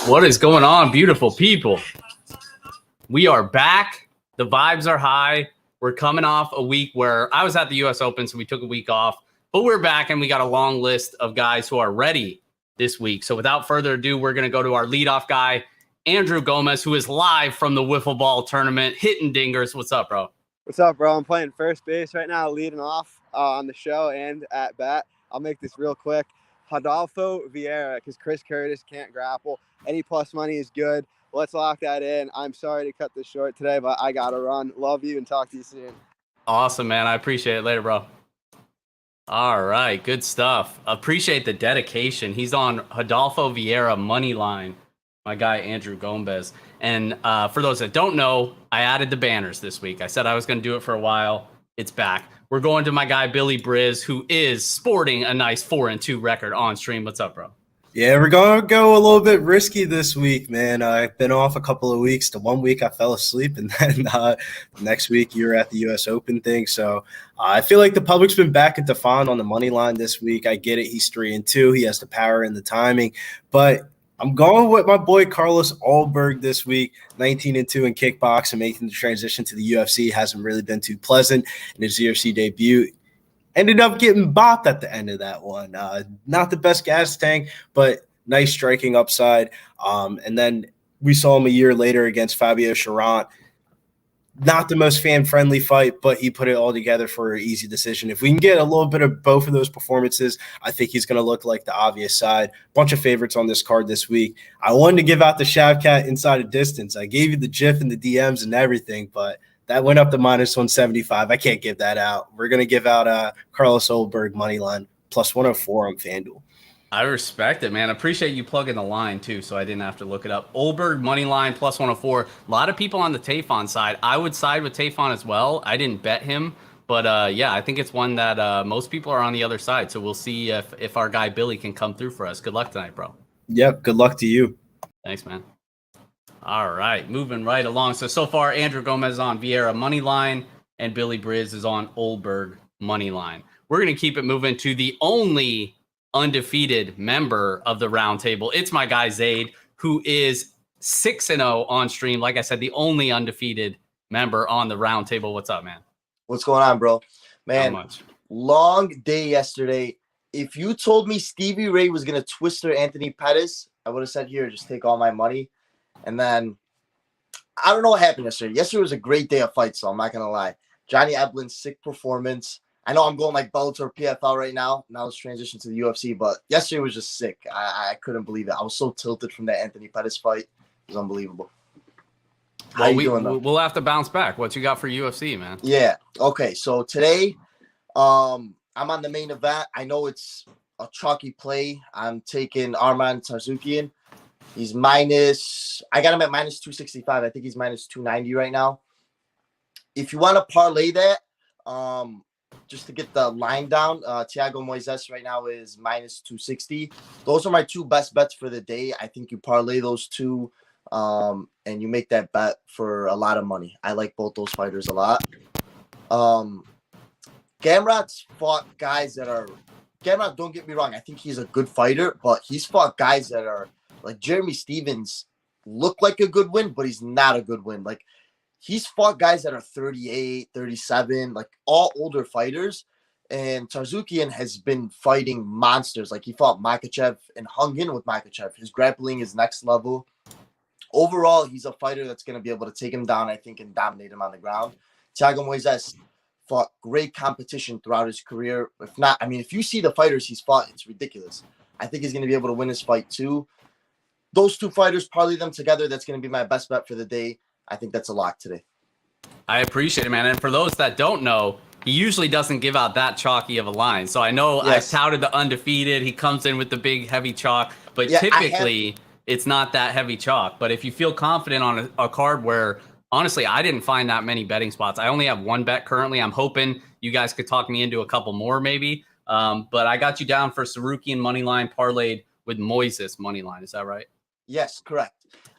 What is going on, beautiful people? We are back. The vibes are high. We're coming off a week where I was at the US Open, so we took a week off. But we're back, and we got a long list of guys who are ready this week. So without further ado, we're going to go to our leadoff guy, Andrew Gomez, who is live from the Wiffle Ball tournament, hitting dingers. What's up, bro? What's up, bro? I'm playing first base right now, leading off on the show and at bat. I'll make this real quick. Rodolfo Vieira, because Chris Curtis can't grapple. Any plus money is good. Let's lock that in. I'm sorry to cut this short today, but I got to run. Love you and talk to you soon. Awesome, man. I appreciate it. Later, bro. All right. Good stuff. Appreciate the dedication. He's on Rodolfo Vieira money line, my guy, Andrew Gomez. And for those that don't know, I added the banners this week. I said I was going to do it for a while. It's back. We're going to my guy, Billy Briz, who is sporting a nice 4-2 record on stream. What's up, bro? Yeah, we're going to go a little bit risky this week, man. I've been off a couple of weeks. The 1 week I fell asleep, and then next week you're at the US Open thing. So I feel like the public's been back at Defon on the money line this week. I get it. He's 3-2. He has the power and the timing. But I'm going with my boy Carlos Ulberg this week, 19-2 in kickboxing, making the transition to the UFC. Hasn't really been too pleasant in his UFC debut. Ended up getting bopped at the end of that one. Not the best gas tank, but nice striking upside. And then we saw him a year later against Fabio Charant. Not the most fan-friendly fight, but he put it all together for an easy decision. If we can get a little bit of both of those performances, I think he's going to look like the obvious side. Bunch of favorites on this card this week. I wanted to give out the Shavkat inside a distance. I gave you the GIF and the DMs and everything, but that went up to minus 175. I can't give that out. We're going to give out Carlos Ulberg money line plus 104 on FanDuel. I respect it, man. Appreciate you plugging the line, too, so I didn't have to look it up. Ulberg, money line, plus 104. A lot of people on the Tafon side. I would side with Tafon as well. I didn't bet him, but, yeah, I think it's one that most people are on the other side, so we'll see if our guy Billy can come through for us. Good luck tonight, bro. Yep, good luck to you. Thanks, man. All right, moving right along. So far, Andrew Gomez is on Vieira money line, and Billy Briz is on Ulberg money line. We're going to keep it moving to the only undefeated member of the Roundtable. It's my guy Zade, who is 6-0 on stream. Like I said, the only undefeated member on the Roundtable. What's up, man? What's going on, bro? Man, long day yesterday. If you told me Stevie Ray was going to twister Anthony Pettis, I would have said, here, just take all my money. And then I don't know what happened yesterday. Yesterday was a great day of fights, so I'm not going to lie. Johnny Eblin's sick performance. I know I'm going like Bellator PFL right now. Now it's transition to the UFC, but yesterday was just sick. I couldn't believe it. I was so tilted from that Anthony Pettis fight. It was unbelievable. How you doing, though? We'll have to bounce back. What you got for UFC, man? Yeah. Okay. So today, I'm on the main event. I know it's a chalky play. I'm taking Arman Tsarukyan. He's I got him at minus 265. I think he's minus 290 right now. If you want to parlay that, just to get the line down, Thiago Moises right now is minus 260. Those are my two best bets for the day. I think you parlay those two, and you make that bet for a lot of money. I like both those fighters a lot. Gamrot's fought guys that are – Gamrot, don't get me wrong. I think he's a good fighter, but he's fought guys that are – like Jeremy Stevens looked like a good win, but he's not a good win. Like he's fought guys that are 38, 37, like all older fighters. And Tsarzukian has been fighting monsters. Like he fought Makhachev and hung in with Makhachev. His grappling is next level. Overall, he's a fighter that's going to be able to take him down, I think, and dominate him on the ground. Thiago Moises fought great competition throughout his career. If not, I mean, if you see the fighters he's fought, it's ridiculous. I think he's going to be able to win his fight too. Those two fighters, parlay them together. That's going to be my best bet for the day. I think that's a lock today. I appreciate it, man. And for those that don't know, he usually doesn't give out that chalky of a line. So I know Yes. I touted the undefeated. He comes in with the big heavy chalk, but Yeah, typically it's not that heavy chalk. But if you feel confident on a card where, honestly, I didn't find that many betting spots. I only have one bet currently. I'm hoping you guys could talk me into a couple more maybe. But I got you down for Sarukian money line parlayed with Moises money line. Is that right? Yes, correct.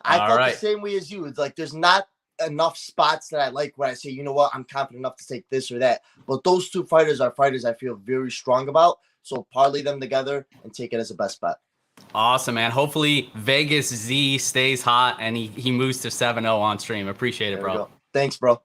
I All felt right. the same way as you. It's like there's not enough spots that I like where I say, you know what, I'm confident enough to take this or that. But those two fighters are fighters I feel very strong about. So parlay them together and take it as a best bet. Awesome, man. Hopefully Vegas Z stays hot and he moves to 7-0 on stream. Appreciate it, There we bro. go. Thanks, bro.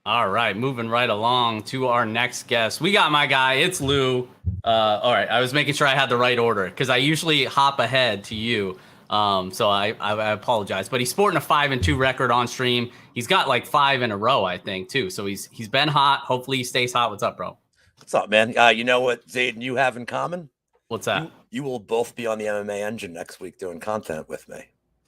All right, moving right along to our next guest. We got my guy. It's Lou. All right, I was making sure I had the right order because I usually hop ahead to you. So I apologize. But he's sporting a 5-2 record on stream. He's got like 5 in a row, I think, too. So he's been hot. Hopefully he stays hot. What's up, bro? What's up, man? You know what Zade and you have in common? What's that? You will both be on the MMA Engine next week doing content with me.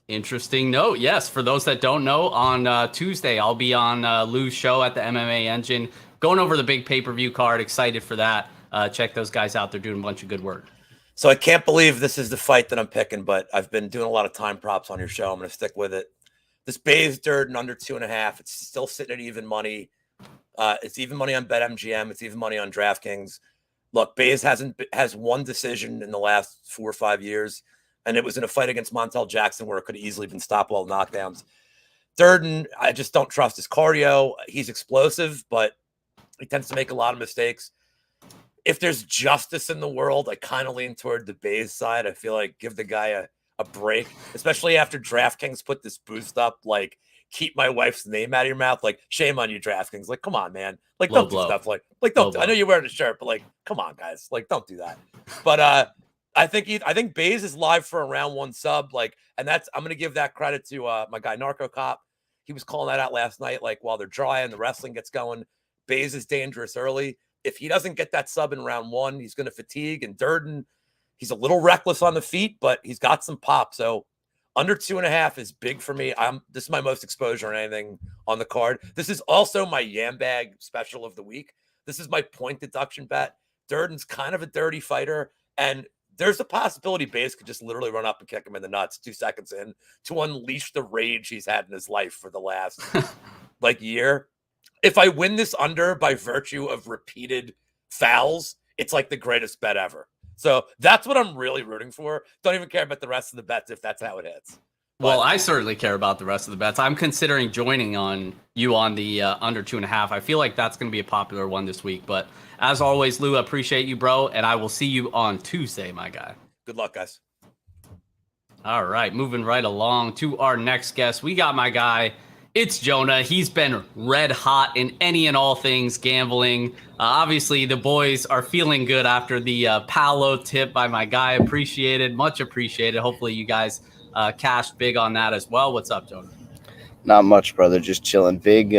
Interesting note. Yes, for those that don't know, on Tuesday, I'll be on Lou's show at the MMA Engine, going over the big pay-per-view card. Excited for that. Check those guys out. They're doing a bunch of good work. So I can't believe this is the fight that I'm picking, but I've been doing a lot of time props on your show. I'm going to stick with it. This Bay's Durden under 2.5. It's still sitting at even money. It's even money on BetMGM. It's even money on DraftKings. Look, Bayes has one decision in the last 4 or 5 years, and it was in a fight against Montel Jackson where it could have easily been stoppable knockdowns. Durden, I just don't trust his cardio. He's explosive, but he tends to make a lot of mistakes. If there's justice in the world, I kind of lean toward the Bayes side. I feel like give the guy a break, especially after DraftKings put this boost up, like, keep my wife's name out of your mouth. Like, shame on you, DraftKings. Like, come on, man. Like, don't do stuff like don't. I know you're wearing a shirt, but like, come on, guys. Like, don't do that. But I think Bayes is live for a round 1 sub. Like, and I'm gonna give that credit to my guy Narco Cop. He was calling that out last night. Like, while they're dry and the wrestling gets going, Bayes is dangerous early. If he doesn't get that sub in round 1, he's gonna fatigue. And Durden, he's a little reckless on the feet, but he's got some pop. So under 2.5 is big for me. This is my most exposure on anything on the card. This is also my Yam Bag special of the week. This is my point deduction bet. Durden's kind of a dirty fighter, and there's a possibility Bayes could just literally run up and kick him in the nuts 2 seconds in to unleash the rage he's had in his life for the last year. If I win this under by virtue of repeated fouls, it's like the greatest bet ever. So that's what I'm really rooting for. Don't even care about the rest of the bets if that's how it hits. Well, I certainly care about the rest of the bets. I'm considering joining on the under 2.5. I feel like that's going to be a popular one this week. But as always, Lou, I appreciate you, bro. And I will see you on Tuesday, my guy. Good luck, guys. All right, moving right along to our next guest. We got my guy. It's Jonah. He's been red hot in any and all things gambling. Obviously, the boys are feeling good after the Paolo tip by my guy. Much appreciated. Hopefully, you guys cashed big on that as well. What's up, Jonah? Not much, brother. Just chilling. Big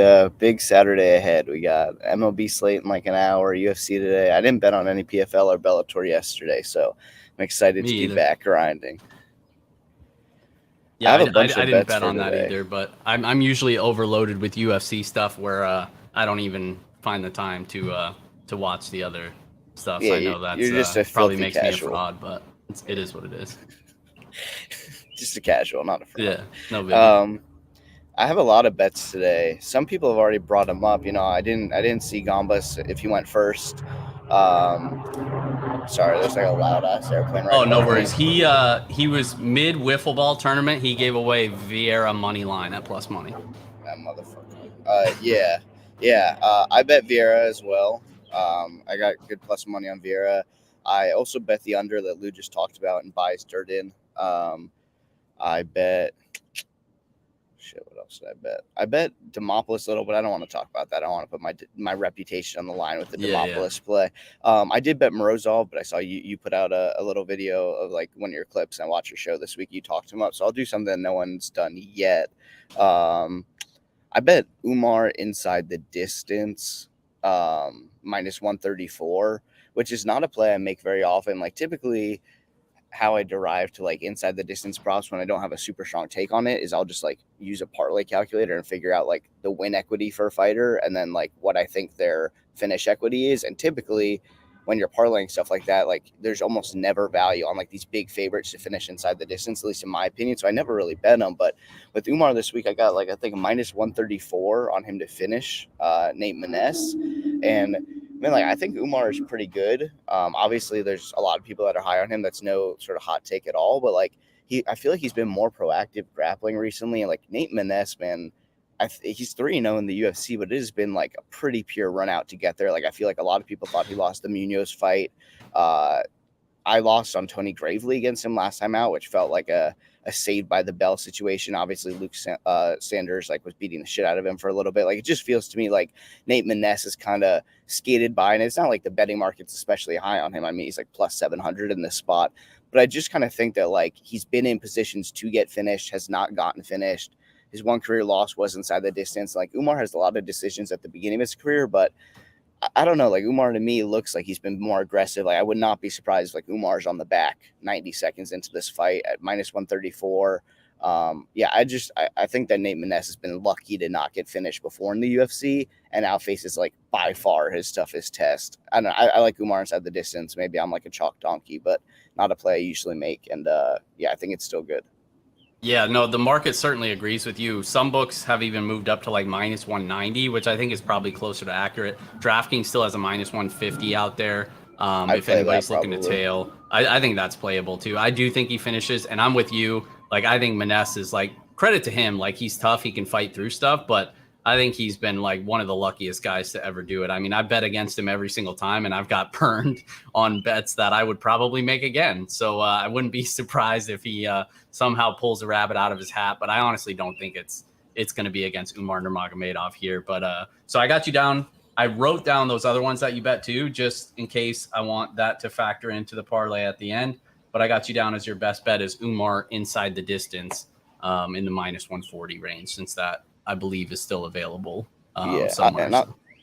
Saturday ahead. We got MLB slate in like an hour, UFC today. I didn't bet on any PFL or Bellator yesterday, so I'm excited to be back grinding. Yeah, I didn't bet on that either, but I'm usually overloaded with UFC stuff where I don't even find the time to watch the other stuff. Yeah, I know that's you're just probably makes casual. me a fraud, but it is what it is. Just a casual, not a fraud. Yeah, no big. I have a lot of bets today. Some people have already brought them up. You know, I didn't see Gombas if he went first. Sorry, there's like a loud ass airplane right now. Oh, no worries. He was mid wiffle ball tournament. He gave away Vieira money line at plus money. That motherfucker. Yeah. I bet Vieira as well. I got good plus money on Vieira. I also bet the under that Lou just talked about and buys Durden. I bet. Shit, what else did I bet? I bet Demopolis a little, but I don't want to talk about that. I don't want to put my reputation on the line with the Demopolis play. I did bet Morozov, but I saw you put out a little video of like one of your clips, and I watched your show this week. You talked him up, so I'll do something no one's done yet. I bet Umar inside the distance, minus 134, which is not a play I make very often. Like typically, how I derive to like inside the distance props when I don't have a super strong take on it is I'll just like use a parlay calculator and figure out like the win equity for a fighter and then like what I think their finish equity is. And typically when you're parlaying stuff like that, like there's almost never value on like these big favorites to finish inside the distance, at least in my opinion. So I never really bet them. But with Umar this week, I got like I think a minus 134 on him to finish Nate Maness. And I mean, like, I think Umar is pretty good. Obviously, there's a lot of people that are high on him. That's no sort of hot take at all. But, like, I feel like he's been more proactive grappling recently. And, like, Nate Maness, man, he's 3-0 in the UFC, but it has been, like, a pretty pure run out to get there. Like, I feel like a lot of people thought he lost the Munoz fight. I lost on Tony Gravely against him last time out, which felt like a saved by the bell situation. Obviously, Luke Sanders like was beating the shit out of him for a little bit. Like it just feels to me like Nate Maness is kind of skated by, and it's not like the betting market's especially high on him. I mean, he's like plus 700 in this spot, but I just kind of think that like he's been in positions to get finished, has not gotten finished. His one career loss was inside the distance. Like Umar has a lot of decisions at the beginning of his career, but I don't know. Like Umar to me looks like he's been more aggressive. Like I would not be surprised if like Umar's on the back 90 seconds into this fight at minus 134. I think that Nate Maness has been lucky to not get finished before in the UFC and now faces like by far his toughest test. I don't know. I like Umar inside the distance. Maybe I'm like a chalk donkey, but not a play I usually make. And I think it's still good. Yeah, no, the market certainly agrees with you. Some books have even moved up to like minus 190, which I think is probably closer to accurate. DraftKings still has a minus 150 out there. If anybody's looking to tail, I think that's playable too. I do think he finishes, and I'm with you. Like, I think Maness is like, credit to him. Like, he's tough. He can fight through stuff, but I think he's been like one of the luckiest guys to ever do it. I mean, I bet against him every single time, and I've got burned on bets that I would probably make again. So I wouldn't be surprised if he somehow pulls a rabbit out of his hat. But I honestly don't think it's going to be against Umar Nurmagomedov here. But so I got you down. I wrote down those other ones that you bet too, just in case I want that to factor into the parlay at the end. But I got you down as your best bet is Umar inside the distance in the minus 140 range, since that I believe is still available somewhere.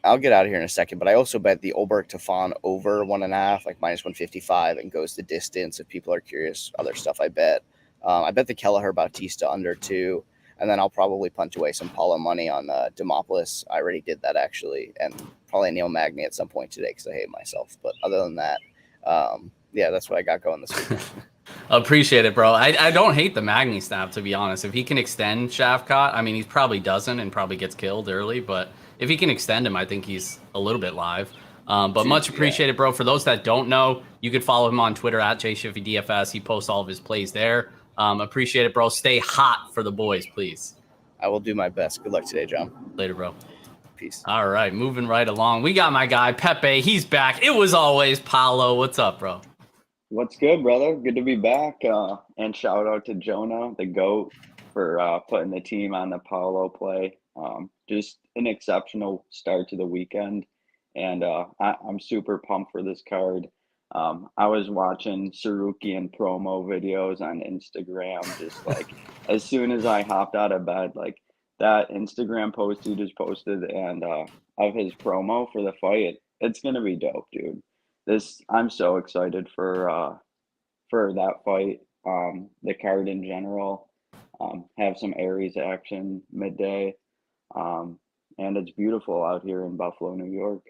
I'll get out of here in a second, but I also bet the Olberg Tafon over 1.5, like minus 155, and goes the distance. If people are curious, other stuff I bet. I bet the Kelleher Bautista under 2, and then I'll probably punch away some Paulo money on Demopolis. I already did that actually, and probably Neil Magny at some point today because I hate myself. But other than that, that's what I got going this week. Appreciate it, bro. I don't hate the Magny snap, to be honest. If he can extend Shavkat, I mean, he probably doesn't and probably gets killed early, but if he can extend him, I think he's a little bit live. But much appreciated, bro. For those that don't know, you could follow him on Twitter at JShiffyDFS. He posts all of his plays there. Appreciate it, bro. Stay hot for the boys, please. I will do my best. Good luck today, John. Later, bro. Peace. All right, moving right along. We got my guy, Pepe. He's back. It was always Paulo. What's up, bro? What's good, brother? Good to be back. And shout out to Jonah, the GOAT, for putting the team on the Paulo play. Just an exceptional start to the weekend. And I'm super pumped for this card. I was watching Sarukian promo videos on Instagram, just like as soon as I hopped out of bed, like that Instagram post he just posted and of his promo for the fight, it's going to be dope, dude. I'm so excited for that fight. The card in general, have some Aries action midday, and it's beautiful out here in Buffalo, New York.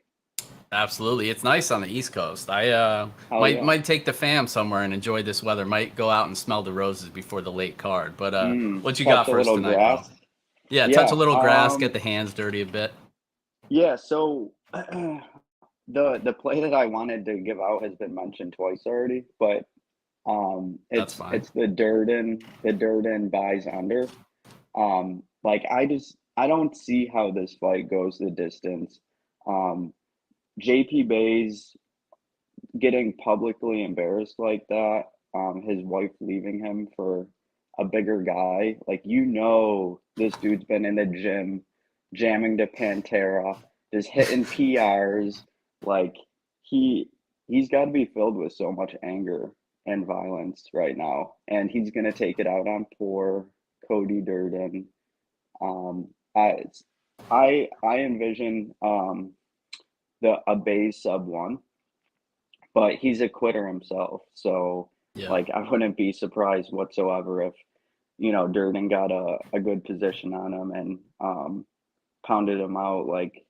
Absolutely, it's nice on the East Coast. I might take the fam somewhere and enjoy this weather. Might go out and smell the roses before the late card. But what you got for us tonight, bro? Yeah, touch a little grass, get the hands dirty a bit. Yeah, so. The play that I wanted to give out has been mentioned twice already, but it's the Durden buys under. I don't see how this fight goes the distance. JP Bay's getting publicly embarrassed like that. His wife leaving him for a bigger guy. Like, this dude's been in the gym, jamming to Pantera, just hitting PRs. Like, he's got to be filled with so much anger and violence right now, and he's gonna take it out on poor Cody Durden. I envision a Baze sub 1, but he's a quitter himself, so like I wouldn't be surprised whatsoever if Durden got a good position on him and pounded him out like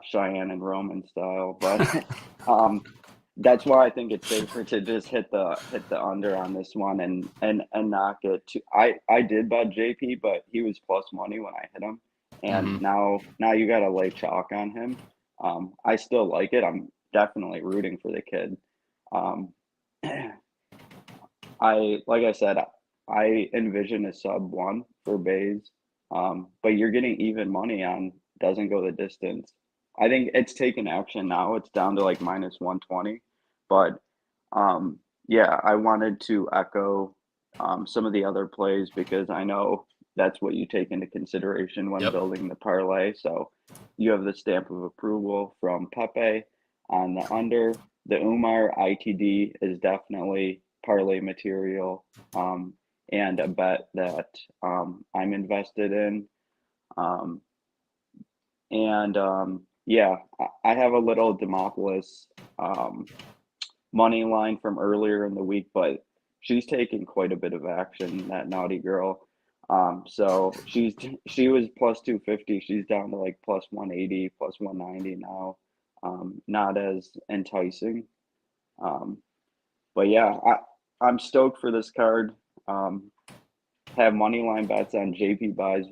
Cheyenne and Roman style. But that's why I think it's safer to just hit the under on this one and knock it to. I did bet JP, but he was plus money when I hit him, and now you got to lay chalk on him. I still like it. I'm definitely rooting for the kid. Like I said, I envision a sub 1 for Baze, but you're getting even money on doesn't go the distance. I think it's taken action now. It's down to like minus 120. But yeah, I wanted to echo some of the other plays because I know that's what you take into consideration when building the parlay. So you have the stamp of approval from Pepe on the under. The Umar ITD is definitely parlay material and a bet that I'm invested in. Yeah, I have a little Demopolis money line from earlier in the week, but she's taking quite a bit of action, that naughty girl. So she was plus 250. She's down to like plus 180, plus 190 now. Not as enticing. But yeah, I'm stoked for this card. Have money line bets on JP Buys,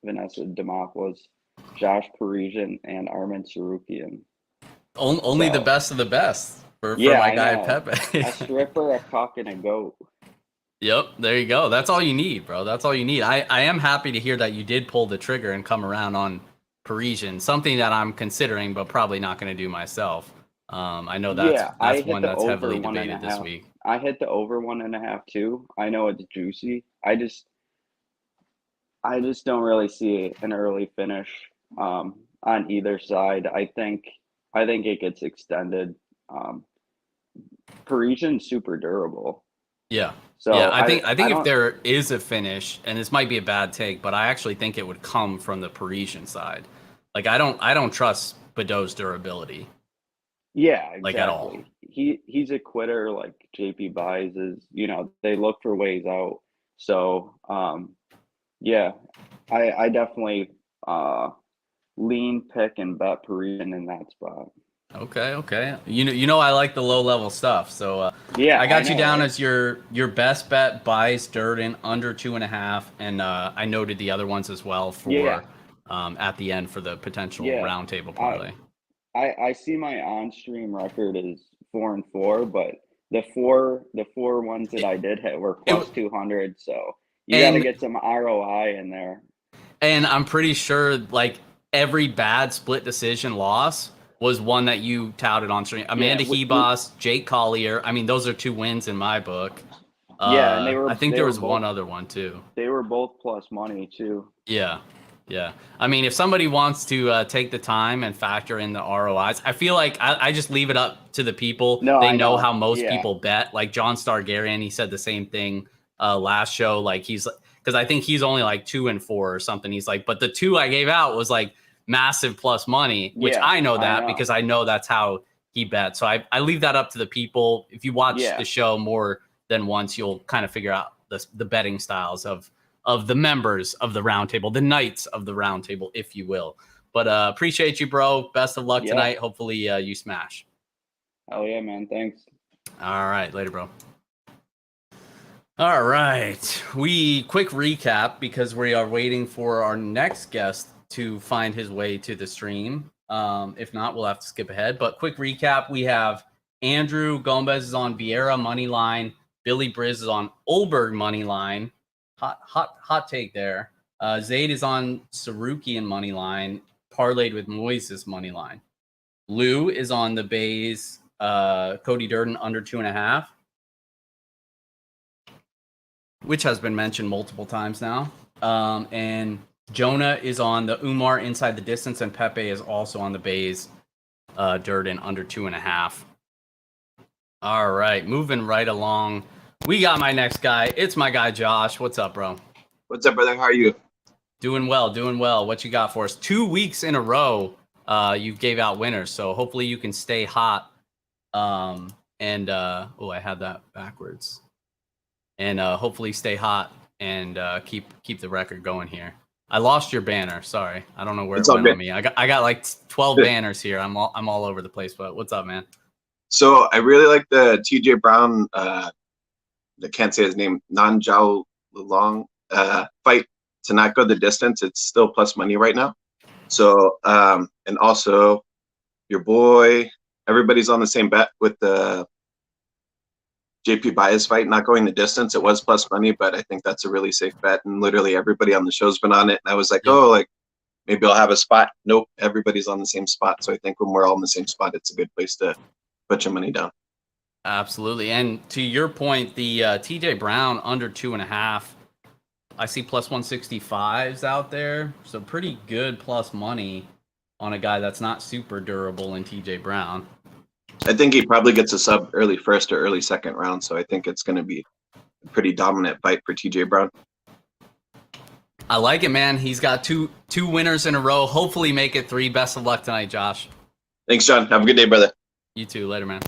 Vanessa Demopoulos, Josh Parisian, and Armin Sarukian. Only the best of the best for my guy Pepe. A stripper, a cock, and a goat. Yep, there you go. That's all you need, bro. That's all you need. I am happy to hear that you did pull the trigger and come around on Parisian, something that I'm considering, but probably not going to do myself. I know that's one that's heavily debated this week. I hit the over 1.5 too. I know it's juicy. I just don't really see an early finish on either side. I think it gets extended. Parisian's super durable. Yeah. So yeah, I think if there is a finish, and this might be a bad take, but I actually think it would come from the Parisian side. Like I don't trust Badeau's durability. Yeah, exactly. Like at all. He's a quitter. Like JP Buys is, they look for ways out. So yeah, I definitely lean, pick, and bet Parisian in that spot. Okay. You know I like the low level stuff. So yeah, I got you down as your best bet Buys Durden under 2.5, and I noted the other ones as well for at the end for the potential roundtable parlay. I see my on-stream record is 4-4, but the four ones that I did hit were plus 200. So you got to get some ROI in there. And I'm pretty sure like every bad split decision loss was one that you touted on stream. Amanda Hebos, Jake Collier. I mean, those are 2 wins in my book. And I think there was one other one too. They were both plus money too. Yeah. I mean, if somebody wants to take the time and factor in the ROIs, I feel like I just leave it up to the people. They know how most people bet. Like John Stargarion, he said the same thing last show. Like because I think he's only like 2-4 or something. He's like, but the 2 I gave out was like massive plus money, which I know because I know that's how he bet. So I leave that up to the people. If you watch the show more than once, you'll kind of figure out the betting styles of the members of the roundtable, the knights of the roundtable, if you will. But appreciate you, bro. Best of luck tonight. Hopefully you smash. Oh yeah, man. Thanks. All right. Later, bro. All right. Quick recap because we are waiting for our next guest to find his way to the stream. If not, we'll have to skip ahead. But quick recap. We have Andrew Gomez is on Vieira money line. Billy Briz is on Olberg money line. Hot take there. Zade is on Sarukian money line, parlayed with Moises money line. Lou is on the Bays, Cody Durden under 2.5. which has been mentioned multiple times now. And Jonah is on the Umar inside the distance, and Pepe is also on the Bays Durden under 2.5. All right, moving right along. We got my next guy. It's my guy, Josh. What's up, bro? What's up, brother? How are you? Doing well, doing well. What you got for us? 2 weeks in a row, you gave out winners, so hopefully you can stay hot. I had that backwards. And hopefully stay hot and keep the record going here. I lost your banner. Sorry, I don't know where it went on me. I got like 12 banners here. I'm all over the place. But what's up, man? So I really like the TJ Brown. I can't say his name. Nanjao Long fight to not go the distance. It's still plus money right now. So and also your boy. Everybody's on the same bet with the JP Baez fight not going the distance. It was plus money, but I think that's a really safe bet. And literally everybody on the show's been on it. And I was like, maybe I'll have a spot. Nope, everybody's on the same spot. So I think when we're all in the same spot, it's a good place to put your money down. Absolutely. And to your point, the TJ Brown under 2.5, I see plus 165s out there. So pretty good plus money on a guy that's not super durable in TJ Brown. I think he probably gets a sub early first or early second round. So I think it's going to be a pretty dominant fight for TJ Brown. I like it, man. He's got two winners in a row. Hopefully make it 3. Best of luck tonight, Josh. Thanks, John. Have a good day, brother. You too. Later, man.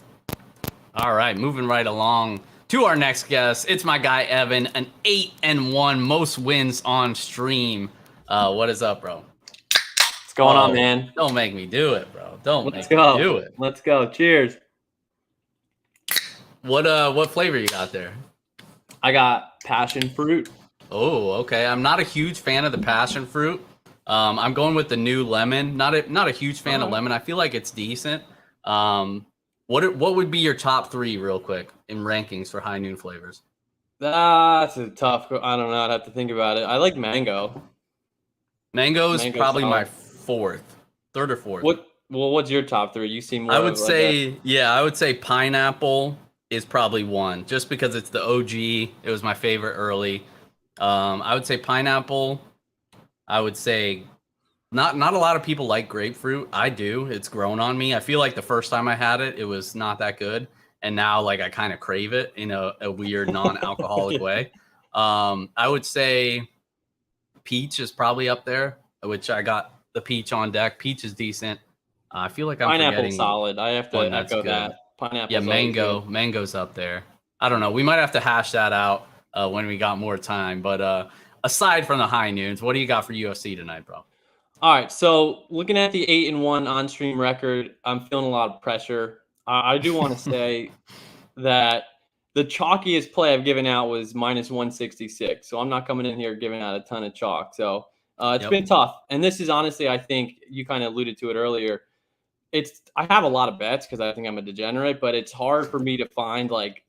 All right, moving right along to our next guest. It's my guy, Evan, an 8-1, most wins on stream. What is up, bro? What's going on, man? Don't make me do it, bro. Let's do it. Let's go. Cheers. What flavor you got there? I got passion fruit. Oh, okay. I'm not a huge fan of the passion fruit. I'm going with the new lemon. Not a huge fan of lemon. I feel like it's decent. What would be your top 3 real quick in rankings for high noon flavors? That's a tough. I don't know. I'd have to think about it. I like mango. Mango is probably my 3rd or 4th. What's your top 3? You seem more. I would say pineapple is probably 1, just because it's the OG. It was my favorite early. I would say pineapple. I would say not a lot of people like grapefruit. I do. It's grown on me. I feel like the first time I had it, it was not that good. And now like I kind of crave it in a weird non-alcoholic way. I would say peach is probably up there, which I got the peach on deck. Peach is decent. I feel like I'm pineapple's solid. I have to echo that. Pineapple. Yeah, mango's up there. I don't know. We might have to hash that out when we got more time. But aside from the high noons, what do you got for UFC tonight, bro? All right. So looking at the 8-1 on stream record, I'm feeling a lot of pressure. I do want to say that the chalkiest play I've given out was minus 166. So I'm not coming in here giving out a ton of chalk. So it's been tough. And this is honestly, I think you kind of alluded to it earlier. I have a lot of bets because I think I'm a degenerate, but it's hard for me to find like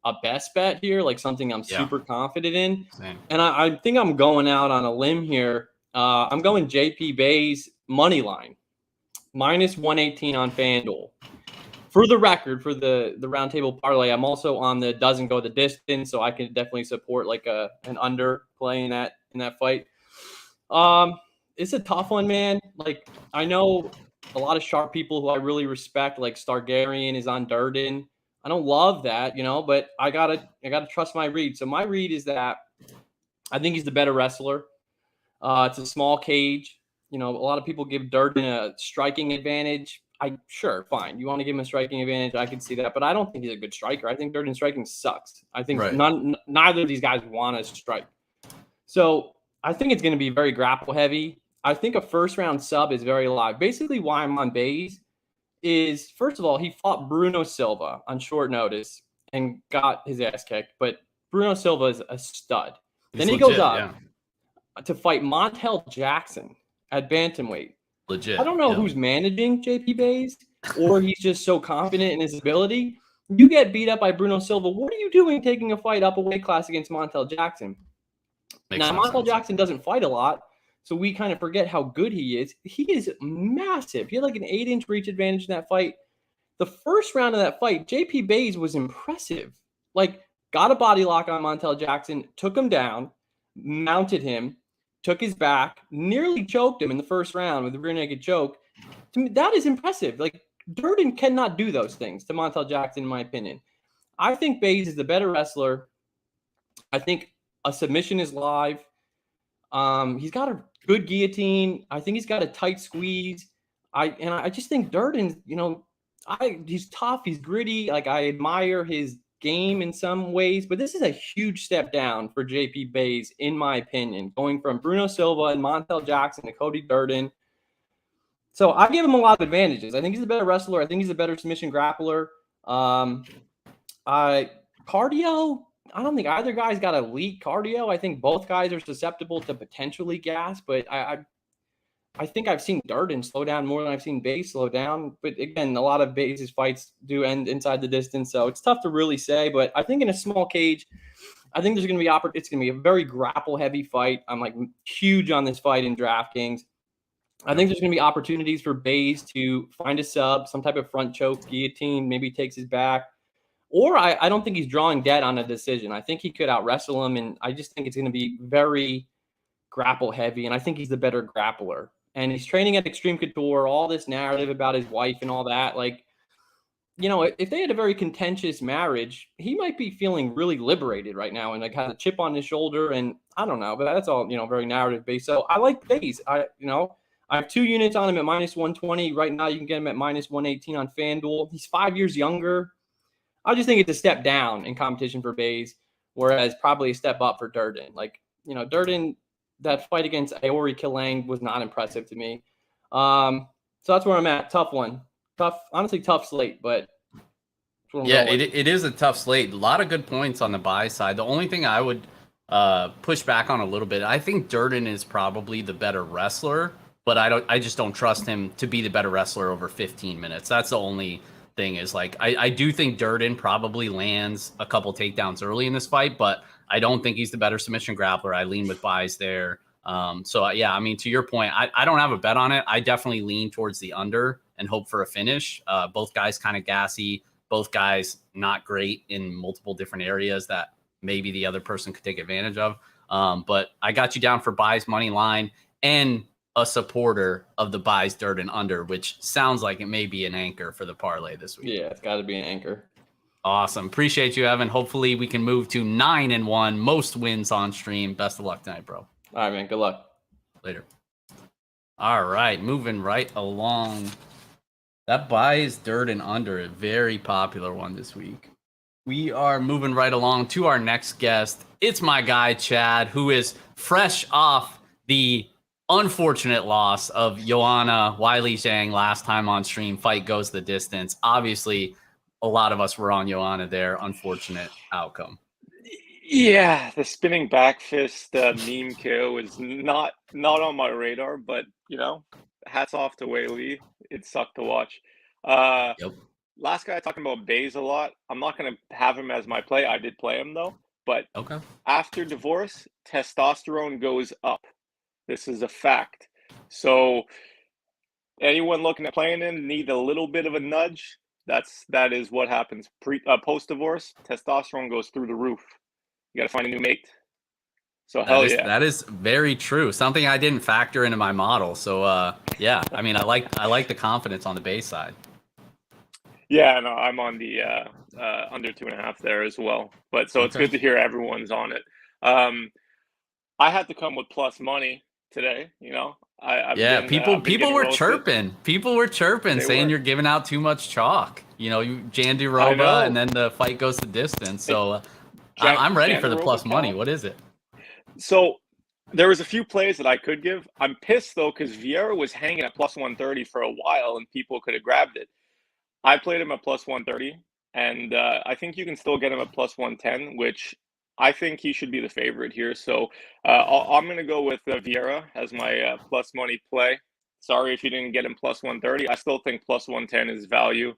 a best bet here, like something I'm super confident in. Same. And I think I'm going out on a limb here. I'm going JP Bays money line, minus 118 on FanDuel. For the record, for the Roundtable parlay, I'm also on the doesn't go the distance, so I can definitely support like an under play in that fight. It's a tough one, man. Like I know a lot of sharp people who I really respect, like Stargarion is on Durden. I don't love that, but I gotta trust my read. So my read is that I think he's the better wrestler. It's a small cage. A lot of people give Durden a striking advantage. Fine. You want to give him a striking advantage? I can see that, but I don't think he's a good striker. I think Durden's striking sucks. I think neither of these guys want to strike. So I think it's going to be very grapple heavy. I think a first round sub is very live. Basically, why I'm on Bays is, first of all, he fought Bruno Silva on short notice and got his ass kicked. But Bruno Silva is a stud. Then he goes up to fight Montel Jackson at bantamweight. Legit. I don't know who's managing JP Bays, or he's just so confident in his ability. You get beat up by Bruno Silva. What are you doing taking a fight up a weight class against Montel Jackson? Montel Jackson doesn't fight a lot, so we kind of forget how good he is. He is massive. He had like an 8-inch reach advantage in that fight. The first round of that fight, JP Bays was impressive. Like got a body lock on Montel Jackson, took him down, mounted him, took his back, nearly choked him in the first round with a rear naked choke. To me, that is impressive. Like, Durden cannot do those things to Montel Jackson, in my opinion. I think Bays is the better wrestler. I think a submission is live. He's got a good guillotine. I think he's got a tight squeeze. I just think Durden's, he's tough. He's gritty. Like, I admire his game in some ways, but this is a huge step down for JP Bays, in my opinion, going from Bruno Silva and Montel Jackson to Cody Durden. So I give him a lot of advantages. I think he's a better wrestler. I think he's a better submission grappler. Cardio, I don't think either guy's got elite cardio. I think both guys are susceptible to potentially gas, but I think I've seen Durden slow down more than I've seen Bays slow down. But again, a lot of Bays' fights do end inside the distance, so it's tough to really say. But I think in a small cage, I think there's going to be it's going to be a very grapple heavy fight. I'm like huge on this fight in DraftKings. I think there's going to be opportunities for Bays to find a sub, some type of front choke, guillotine, maybe takes his back. Or I don't think he's drawing dead on a decision. I think he could out-wrestle him, and I just think it's going to be very grapple heavy, and I think he's the better grappler. And he's training at Extreme Couture, all this narrative about his wife and all that. Like, if they had a very contentious marriage, he might be feeling really liberated right now and like has a chip on his shoulder, and I don't know, but that's all, very narrative-based. So I like Bays. I have 2 units on him at -120. Right now you can get him at -118 on FanDuel. He's 5 years younger. I just think it's a step down in competition for Bays, whereas probably a step up for Durden. Like, Durden, that fight against Aori Killang was not impressive to me. So that's where I'm at. Tough one. Honestly, tough slate, but yeah, it is a tough slate. A lot of good points on the buy side. The only thing I would push back on a little bit, I think Durden is probably the better wrestler, but I just don't trust him to be the better wrestler over 15 minutes. That's the only thing is, like, I do think Durden probably lands a couple takedowns early in this fight, but I don't think he's the better submission grappler. I lean with buys there. So yeah, I mean, to your point, I don't have a bet on it. I definitely lean towards the under and hope for a finish. Both guys kind of gassy, both guys not great in multiple different areas that maybe the other person could take advantage of. But I got you down for buys money line and a supporter of the buys Durden under, which sounds like it may be an anchor for the parlay this week. Yeah, it's got to be an anchor. Awesome. Appreciate you, Evan. Hopefully we can move to 9-1, most wins on stream. Best of luck tonight, bro. All right, man. Good luck. Later. All right, moving right along. That buys Durden under, a very popular one this week. We are moving right along to our next guest. It's my guy, Chad, who is fresh off the unfortunate loss of Joanna Wiley Zhang last time on stream. Fight goes the distance. Obviously, a lot of us were on Joanna there. Unfortunate outcome. Yeah, the spinning back fist meme KO is not on my radar, but hats off to Wiley. It sucked to watch. Yep. Last guy talking about Bays a lot. I'm not going to have him as my play. I did play him though, but okay. After divorce, testosterone goes up. This is a fact. So anyone looking at playing him need a little bit of a nudge. That is what happens post divorce. Testosterone goes through the roof. You got to find a new mate. So yeah, that is very true. Something I didn't factor into my model. So yeah, I mean, I like the confidence on the base side. Yeah, no, I'm on the under 2.5 there as well. But so it's good to hear everyone's on it. I had to come with plus money today. People were chirping. People were chirping, saying you're giving out too much chalk. Jandiroba, and then the fight goes the distance. So I'm ready for the plus money. What is it? So there was a few plays that I could give. I'm pissed though because Vieira was hanging at plus 130 for a while, and people could have grabbed it. I played him at plus 130, and I think you can still get him at plus 110, which I think he should be the favorite here. So I'm going to go with Vieira as my plus money play. Sorry if you didn't get him plus 130. I still think plus 110 is value.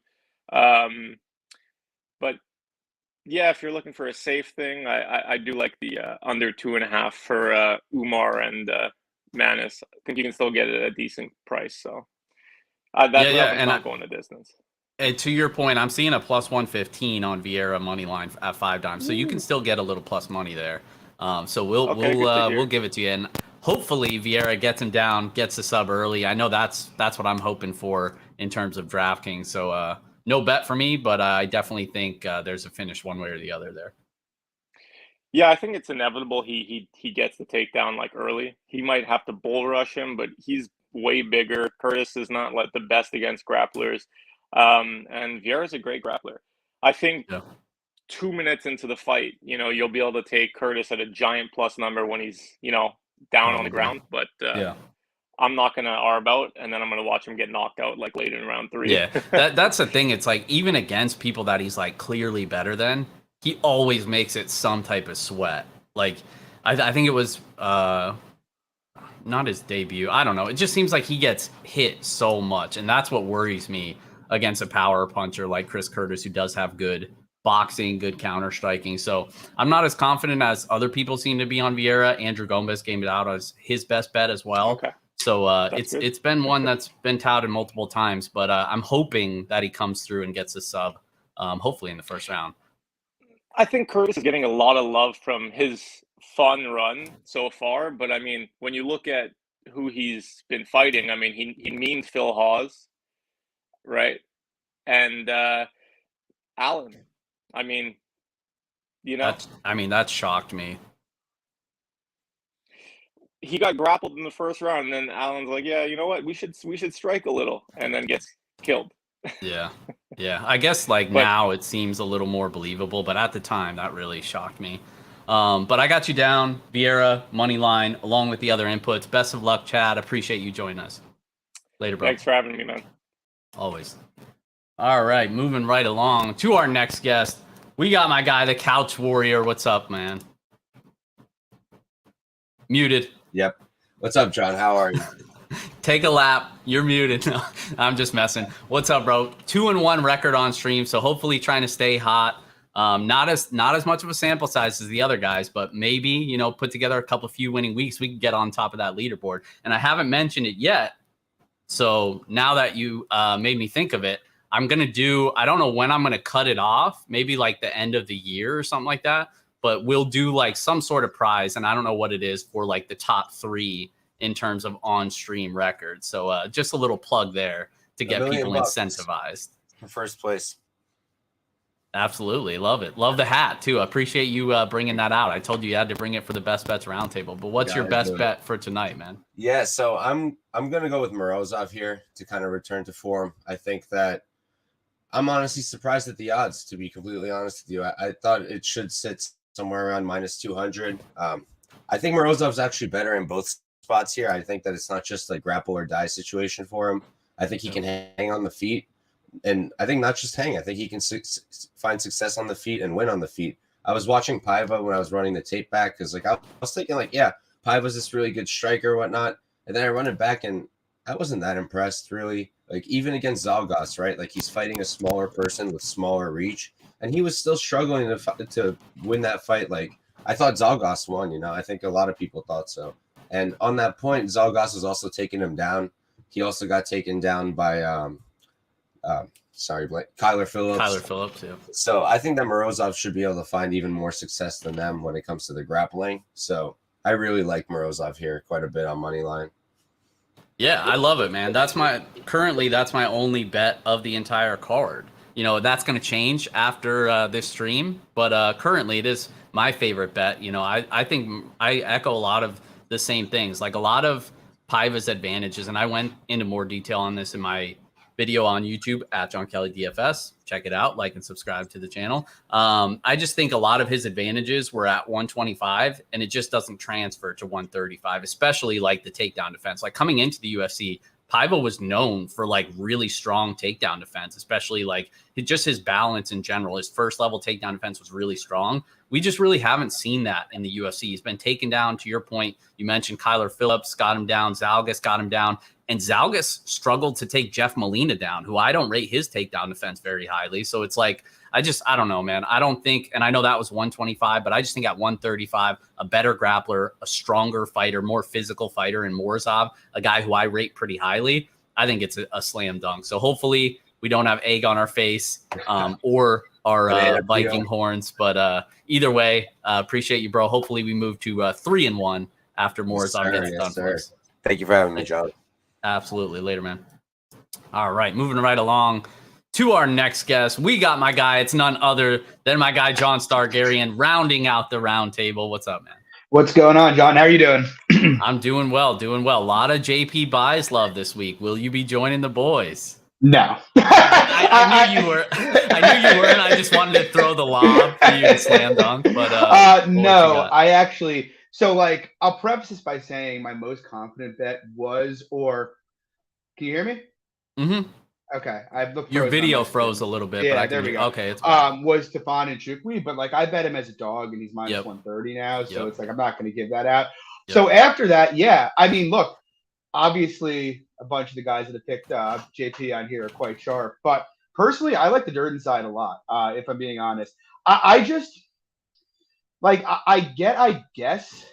But yeah, if you're looking for a safe thing, I do like the under 2.5 for Umar and Manis. I think you can still get it at a decent price. So that's not going the distance. And to your point, I'm seeing a plus 115 on Vieira money line at 5 dimes, so you can still get a little plus money there. So we'll give it to you, and hopefully Vieira gets him down, gets the sub early. I know that's what I'm hoping for in terms of DraftKings. So no bet for me, but I definitely think there's a finish one way or the other there. Yeah, I think it's inevitable he gets the takedown like early. He might have to bull rush him, but he's way bigger. Curtis is not like the best against grapplers. And Vieira's a great grappler. I think 2 minutes into the fight, you'll be able to take Curtis at a giant plus number when he's, down on the ground. But I'm not going to arb out, and then I'm going to watch him get knocked out like late in round 3. Yeah, that's the thing. It's like even against people that he's like clearly better than, he always makes it some type of sweat. Like I think it was not his debut. I don't know. It just seems like he gets hit so much, and that's what worries me against a power puncher like Chris Curtis, who does have good boxing, good counter striking. So I'm not as confident as other people seem to be on Vieira. Andrew Gomez gave it out as his best bet as well. Okay. So it's been one that's been touted multiple times, but I'm hoping that he comes through and gets a sub, hopefully in the first round. I think Curtis is getting a lot of love from his fun run so far, but I mean, when you look at who he's been fighting, I mean, he memed Phil Hawes, right? And Allen. I mean, that shocked me. He got grappled in the first round, and then Allen's like, "Yeah, you know what? We should strike a little," and then gets killed. Yeah. I guess now it seems a little more believable, but at the time that really shocked me. But I got you down, Vieira money line, along with the other inputs. Best of luck, Chad. Appreciate you joining us. Later, bro. Thanks for having me, man. Always. All right, moving right along to our next guest. We got my guy, the Couch Warrior. What's up, man? Muted. Yep. What's up, John? How are you? Take a lap. You're muted. No, I'm just messing. What's up, bro? 2-1 record on stream, so hopefully trying to stay hot. Not as much of a sample size as the other guys, but maybe, put together a few winning weeks, we can get on top of that leaderboard. And I haven't mentioned it yet. So now that you made me think of it, I'm going to do, I don't know when I'm going to cut it off, maybe like the end of the year or something like that. But we'll do like some sort of prize, and I don't know what it is, for like the top 3 in terms of on-stream records. So just a little plug there to get people incentivized. For first place. Absolutely. Love it. Love the hat, too. I appreciate you bringing that out. I told you had to bring it for the Best Bets Roundtable. But what's your best bet for tonight, man? Yeah, so I'm going to go with Morozov here to kind of return to form. I think that I'm honestly surprised at the odds, to be completely honest with you. I thought it should sit somewhere around minus 200. I think Morozov's actually better in both spots here. I think that it's not just like grapple or die situation for him. I think he can hang on the feet, and I think not just hang. I think he can find success on the feet and win on the feet. I was watching Paiva when I was running the tape back, because I was thinking Paiva's this really good striker or whatnot, and then I run it back and I wasn't that impressed really. Like even against Zalgas, right? Like he's fighting a smaller person with smaller reach, and he was still struggling to win that fight. Like I thought Zalgas won. I think a lot of people thought so. And on that point, Zalgas was also taking him down. He also got taken down by, Kyler Phillips. Yeah. So I think that Morozov should be able to find even more success than them when it comes to the grappling. So I really like Morozov here quite a bit on money line. Yeah, I love it, man. That's my only bet of the entire card. That's going to change after this stream, but currently it is my favorite bet. I think I echo a lot of the same things, like a lot of Paiva's advantages, and I went into more detail on this in my video on YouTube at John Kelly DFS. Check it out, like and subscribe to the channel. I just think a lot of his advantages were at 125, and it just doesn't transfer to 135, especially like the takedown defense. Like coming into the UFC, Paiva was known for like really strong takedown defense, especially like just his balance in general. His first level takedown defense was really strong. We just really haven't seen that in the UFC. He's been taken down, to your point. You mentioned Kyler Phillips got him down. Zalgas got him down. And Zalgas struggled to take Jeff Molina down, who I don't rate his takedown defense very highly. So it's like, I don't know, man. I don't think, and I know that was 125, but I just think at 135, a better grappler, a stronger fighter, more physical fighter in Morozov, a guy who I rate pretty highly, I think it's a slam dunk. So hopefully we don't have egg on our face or our Viking horns. But either way, appreciate you, bro. Hopefully we move to 3-1 after Morazan gets done for us. Thank you for having me, John. Absolutely. Later, man. All right, moving right along to our next guest. We got my guy. It's none other than my guy, John Stargarion, rounding out the round table. What's up, man? What's going on, John? How are you doing? I'm doing well, doing well. A lot of JP buys love this week. Will you be joining the boys? No. I knew you were. I knew you were, and I just wanted to throw the lob for you to slam dunk. But no, I actually. So, like, I'll preface this by saying my most confident bet was, or can you hear me? Mm-hmm. Okay, I've looked. Your video froze a little bit. Yeah, but there we go. Okay, it's was Stefan and Chukwi, but like I bet him as a dog, and he's minus 130 now. So it's like I'm not going to give that out. So after that, yeah, I mean, look, obviously a bunch of the guys that have picked JP on here are quite sharp, but personally, I like the Durden side a lot. If I'm being honest, I just like I guess,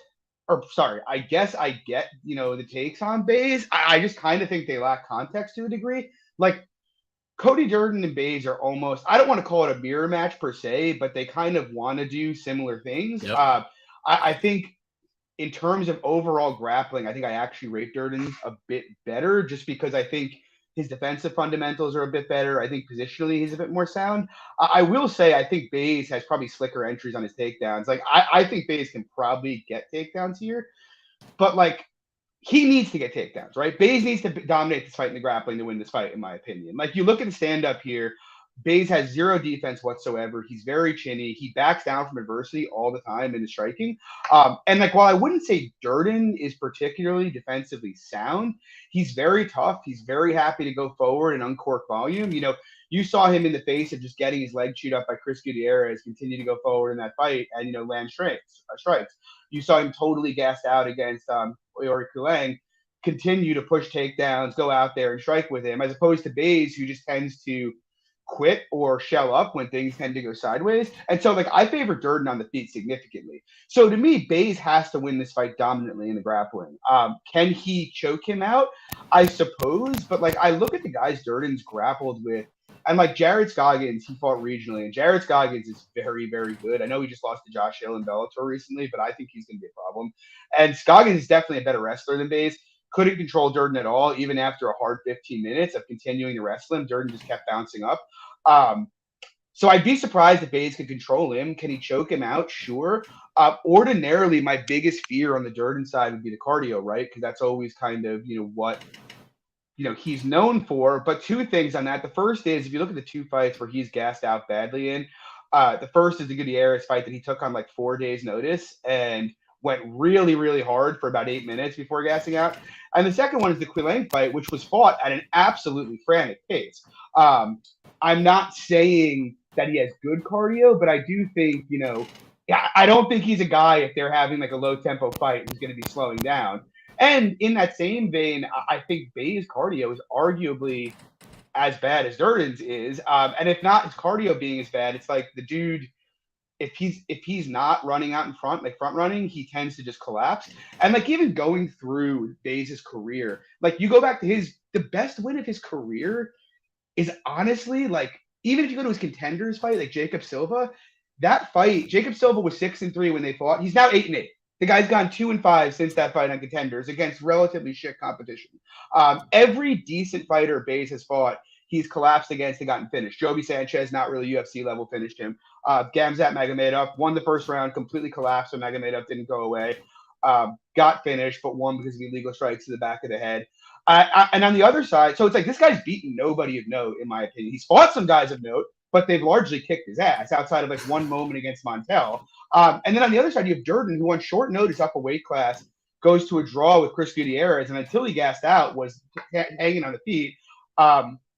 you know, the takes on Bays. I just kind of think they lack context to a degree. Like Cody Durden and Bays are almost, I don't want to call it a mirror match per se, but they kind of want to do similar things. I think in terms of overall grappling, I think I actually rate Durden a bit better just because I think his defensive fundamentals are a bit better. I think positionally he's a bit more sound. I will say I think Bays has probably slicker entries on his takedowns. Like I think Bays can probably get takedowns here, but like he needs to get takedowns, right? Bays needs to dominate this fight in the grappling to win this fight, in my opinion. Like you look at the stand-up here, Bays has zero defense whatsoever. He's very chinny. He backs down from adversity all the time in his striking. And like, while I wouldn't say Durden is particularly defensively sound, he's very tough. He's very happy to go forward and uncork volume. You know, you saw him in the face of just getting his leg chewed up by Chris Gutierrez, continue to go forward in that fight and, you know, land strikes. You saw him totally gassed out against Oyori Kulang, continue to push takedowns, go out there and strike with him, as opposed to Bays, who just tends to quit or shell up when things tend to go sideways. And so, like, I favor Durden on the feet significantly. So to me, Bays has to win this fight dominantly in the grappling. Can he choke him out? I suppose. But, like, I look at the guys Durden's grappled with, and, like, Jared Scoggins, he fought regionally, and Jared Scoggins is very, very good. I know he just lost to Josh Hill in Bellator recently, but I think he's going to be a problem. And Scoggins is definitely a better wrestler than Bays. Couldn't control Durden at all, even after a hard 15 minutes of continuing to wrestle him. Durden just kept bouncing up. So I'd be surprised if Bays could control him. Can he choke him out? Sure. Ordinarily, my biggest fear on the Durden side would be the cardio, right? Because that's always kind of, you know, what, you know, he's known for. But two things on that. The first is, if you look at the two fights where he's gassed out badly in, the first is the Gutierrez fight that he took on like 4 days notice and went really, really hard for about 8 minutes before gassing out. And the second one is the Quilang fight, which was fought at an absolutely frantic pace. I'm not saying that he has good cardio, but I do think, you know, I don't think he's a guy, if they're having like a low tempo fight, who's going to be slowing down. And in that same vein, I think Bays' cardio is arguably as bad as Durden's is. And if not his cardio being as bad, it's like the dude, if he's not running out in front, like front running, he tends to just collapse. And like even going through Bays' career, like you go back to the best win of his career is honestly, like, even if you go to his contenders fight, like Jacob Silva, that fight, Jacob Silva was 6-3 when they fought. He's now 8-8. The guy's gone 2-5 since that fight on contenders against relatively shit competition. Every decent fighter Bays has fought, he's collapsed against and gotten finished. Joby Sanchez, not really UFC level, finished him. Gamzat Magomedov won the first round, completely collapsed when Magomedov didn't go away. Got finished, but won because of illegal strikes to the back of the head. And on the other side, so it's like this guy's beaten nobody of note, in my opinion. He's fought some guys of note, but they've largely kicked his ass outside of like one moment against Montel. And then on the other side, you have Durden, who on short notice up a weight class goes to a draw with Chris Gutierrez, and until he gassed out was hanging on the feet.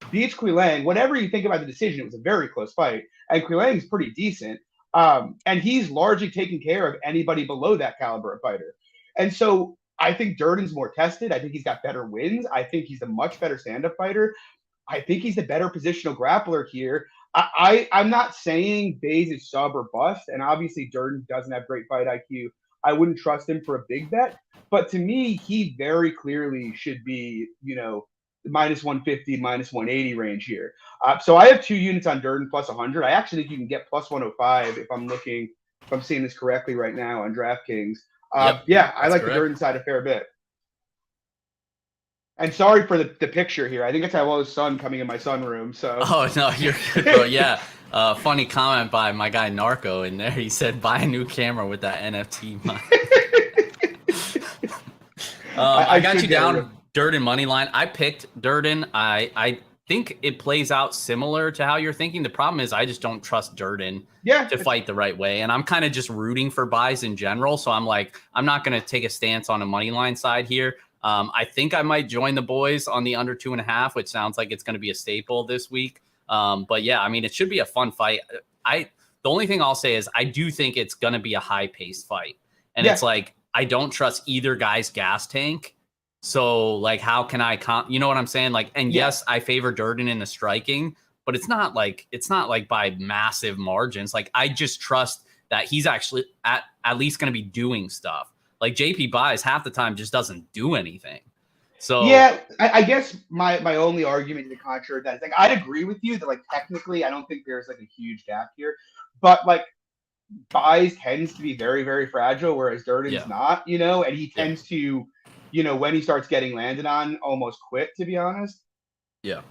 Beats Quilang. Whatever you think about the decision, it was a very close fight, and Quilang's pretty decent. And he's largely taken care of anybody below that caliber of fighter. And so I think Durden's more tested. I think he's got better wins. I think he's a much better stand-up fighter. I think he's the better positional grappler here. I'm not saying Bays is sub or bust, and obviously Durden doesn't have great fight IQ. I wouldn't trust him for a big bet, but to me, he very clearly should be, you know, minus 150, minus 180 range here. So I have 2 units on Durden plus 100. I actually think you can get plus 105 if I'm seeing this correctly right now on DraftKings. Yeah, I like the Durden side a fair bit. And sorry for the picture here. I think it's Ilo's son coming in my sunroom. So. Oh no, you're good, bro. Yeah. Funny comment by my guy Narco in there. He said, "Buy a new camera with that NFT money." I got you down Durden money line. I picked Durden. I think it plays out similar to how you're thinking. The problem is I just don't trust Durden to fight the right way, and I'm kind of just rooting for buys in general. So I'm like, I'm not going to take a stance on a money line side here. I think I might join the boys on the under 2.5, which sounds like it's going to be a staple this week. But yeah, I mean, it should be a fun fight. The only thing I'll say is I do think it's going to be a high paced fight. And it's like, I don't trust either guy's gas tank. So like, how can I, you know what I'm saying? Like, and yes, I favor Durden in the striking, but it's not like by massive margins. Like, I just trust that he's actually at least going to be doing stuff. Like JP buys half the time just doesn't do anything. So yeah, I guess my only argument to the contrary of that is like I'd agree with you that like technically I don't think there's like a huge gap here, but like buys tends to be very, very fragile, whereas Durden's not, you know, and he tends to, you know, when he starts getting landed on, almost quit, to be honest. Yeah.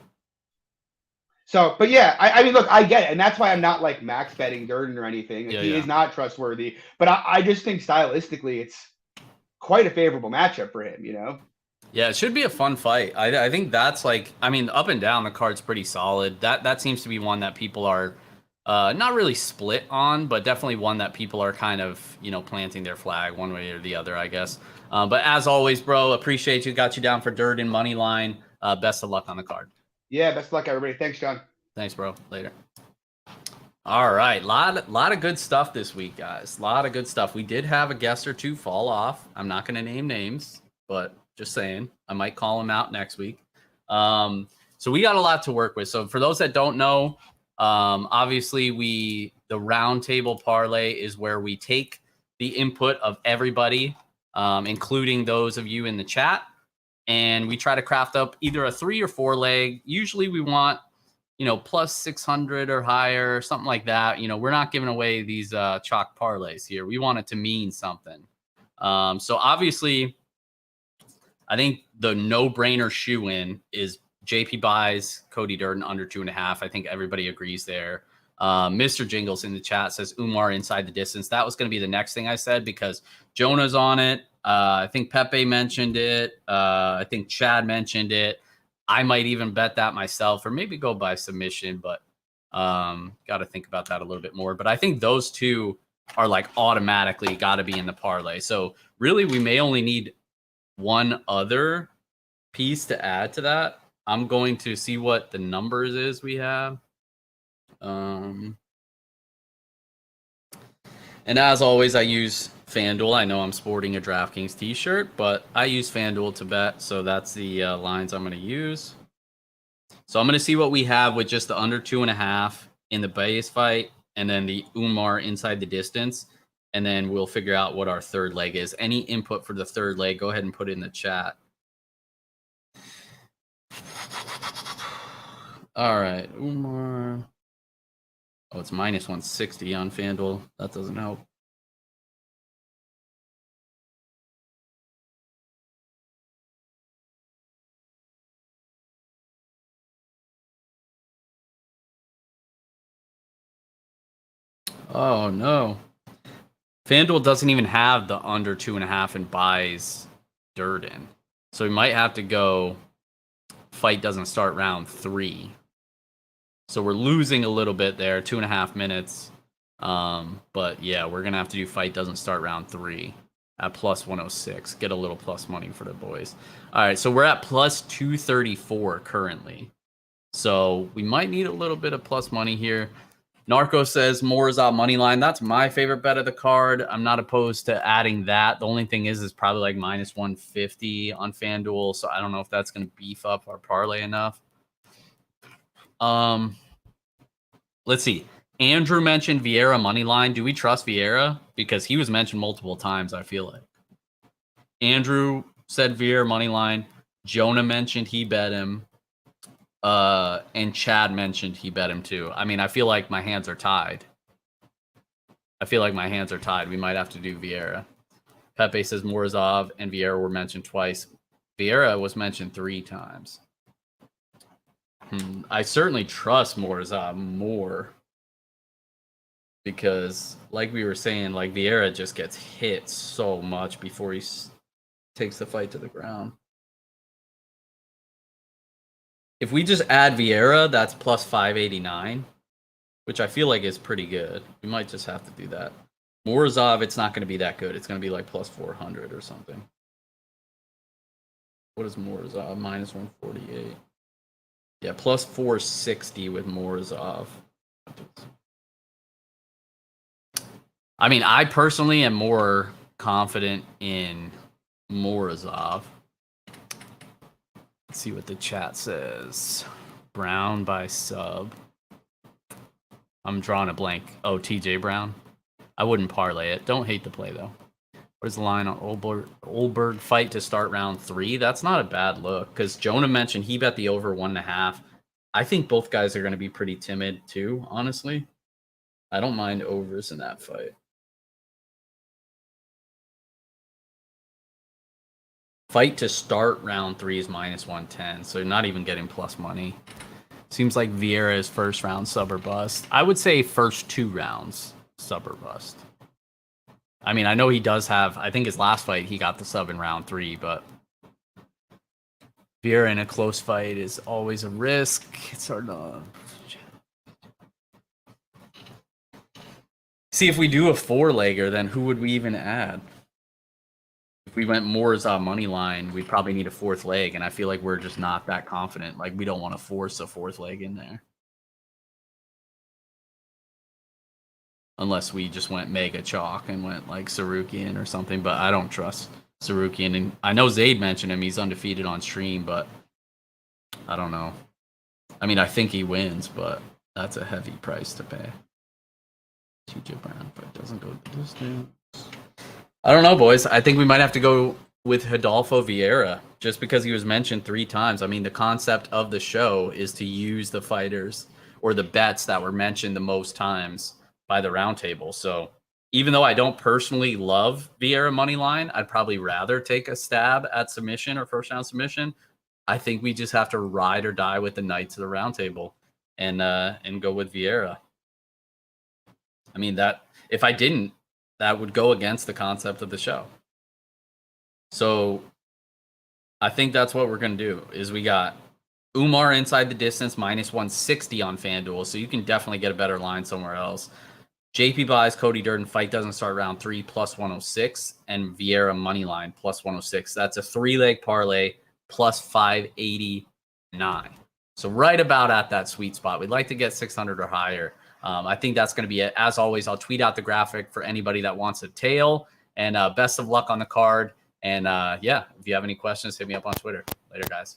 So, but yeah, I mean, look, I get it, and that's why I'm not like max betting Durden or anything. Like, he is not trustworthy, but I just think stylistically it's quite a favorable matchup for him, you know? Yeah, it should be a fun fight. I think that's like, I mean, up and down, the card's pretty solid. That seems to be one that people are not really split on, but definitely one that people are kind of, you know, planting their flag one way or the other, I guess. But as always, bro, appreciate you. Got you down for Durden money line. Best of luck on the card. Yeah, best of luck, everybody. Thanks, John. Thanks, bro. Later. All right, lot of good stuff this week, guys. A lot of good stuff. We did have a guest or two fall off. I'm not going to name names, but just saying, I might call them out next week. So we got a lot to work with. So for those that don't know, obviously the Roundtable Parlay is where we take the input of everybody, including those of you in the chat, and we try to craft up either a 3 or 4 leg. Usually we want, you know, plus 600 or higher, something like that. You know, we're not giving away these chalk parlays here. We want it to mean something. So obviously, I think the no-brainer shoe-in is JP buys Cody Durden under 2.5. I think everybody agrees there. Mr. Jingles in the chat says Umar inside the distance. That was going to be the next thing I said because Jonah's on it. I think Pepe mentioned it. I think Chad mentioned it. I might even bet that myself or maybe go by submission, but got to think about that a little bit more. But I think those two are like automatically got to be in the parlay. So really, we may only need one other piece to add to that. I'm going to see what the numbers is we have. And as always, I use FanDuel. I know I'm sporting a DraftKings t-shirt, but I use FanDuel to bet. So that's the lines I'm going to use. So I'm going to see what we have with just the under 2.5 in the base fight and then the Umar inside the distance. And then we'll figure out what our third leg is. Any input for the third leg, go ahead and put it in the chat. All right, Umar. Oh, it's minus 160 on FanDuel. That doesn't help. Oh, no. FanDuel doesn't even have the under 2.5 and buys Durden. So we might have to go fight doesn't start round 3. So we're losing a little bit there, 2.5 minutes. But yeah, we're going to have to do fight doesn't start round 3 at plus 106. Get a little plus money for the boys. All right, so we're at plus 234 currently. So we might need a little bit of plus money here. Narco says Morazad money line. That's my favorite bet of the card. I'm not opposed to adding that. The only thing is probably like minus 150 on FanDuel. So I don't know if that's going to beef up our parlay enough. Let's see. Andrew mentioned Vieira money line. Do we trust Vieira? Because he was mentioned multiple times, I feel like. Andrew said Vieira money line. Jonah mentioned he bet him. And Chad mentioned he bet him too. I mean, I feel like my hands are tied. We might have to do Vieira. Pepe says Morozov and Vieira were mentioned twice. Vieira was mentioned 3 times. I certainly trust Morozov more because, like we were saying, like Vieira just gets hit so much before he takes the fight to the ground. If we just add Vieira, that's plus 589, which I feel like is pretty good. We might just have to do that. Morozov, it's not going to be that good. It's going to be like plus 400 or something. What is Morozov? Minus 148. Yeah, plus 460 with Morozov. I mean, I personally am more confident in Morozov. Let's see what the chat says. Brown by sub. I'm drawing a blank. Oh, TJ Brown. I wouldn't parlay it. Don't hate the play, though. What is the line on Oldberg fight to start round 3? That's not a bad look because Jonah mentioned he bet the over 1.5. I think both guys are going to be pretty timid, too, honestly. I don't mind overs in that fight. Fight to start round 3 is minus 110, so you're not even getting plus money. Seems like Vieira is first round sub or bust. I would say first 2 rounds sub or bust. I mean, I know he does have, I think his last fight he got the sub in round 3, but Vieira in a close fight is always a risk. It's hard to see if we do a 4-legger, then who would we even add? If we went Morozov money line, we'd probably need a 4th leg, and I feel like we're just not that confident. Like, we don't want to force a 4th leg in there. Unless we just went mega chalk and went, like, Sarukian or something, but I don't trust Sarukian. And I know Zade mentioned him. He's undefeated on stream, but I don't know. I mean, I think he wins, but that's a heavy price to pay. TJ Brown, but it doesn't go to distance. I don't know, boys. I think we might have to go with Rodolfo Vieira just because he was mentioned 3 times. I mean, the concept of the show is to use the fighters or the bets that were mentioned the most times by the Roundtable. So even though I don't personally love Vieira money line, I'd probably rather take a stab at submission or first round submission. I think we just have to ride or die with the Knights of the Roundtable and go with Vieira. I mean, that if I didn't, that would go against the concept of the show. So I think that's what we're going to do is we got Umar inside the distance minus 160 on FanDuel. So you can definitely get a better line somewhere else. JP buys Cody Durden fight doesn't start round 3 plus 106 and Vieira money line plus 106. That's a 3-leg parlay plus 589. So right about at that sweet spot. We'd like to get 600 or higher. I think that's going to be it. As always, I'll tweet out the graphic for anybody that wants a tail. And best of luck on the card. And yeah, if you have any questions, hit me up on Twitter. Later, guys.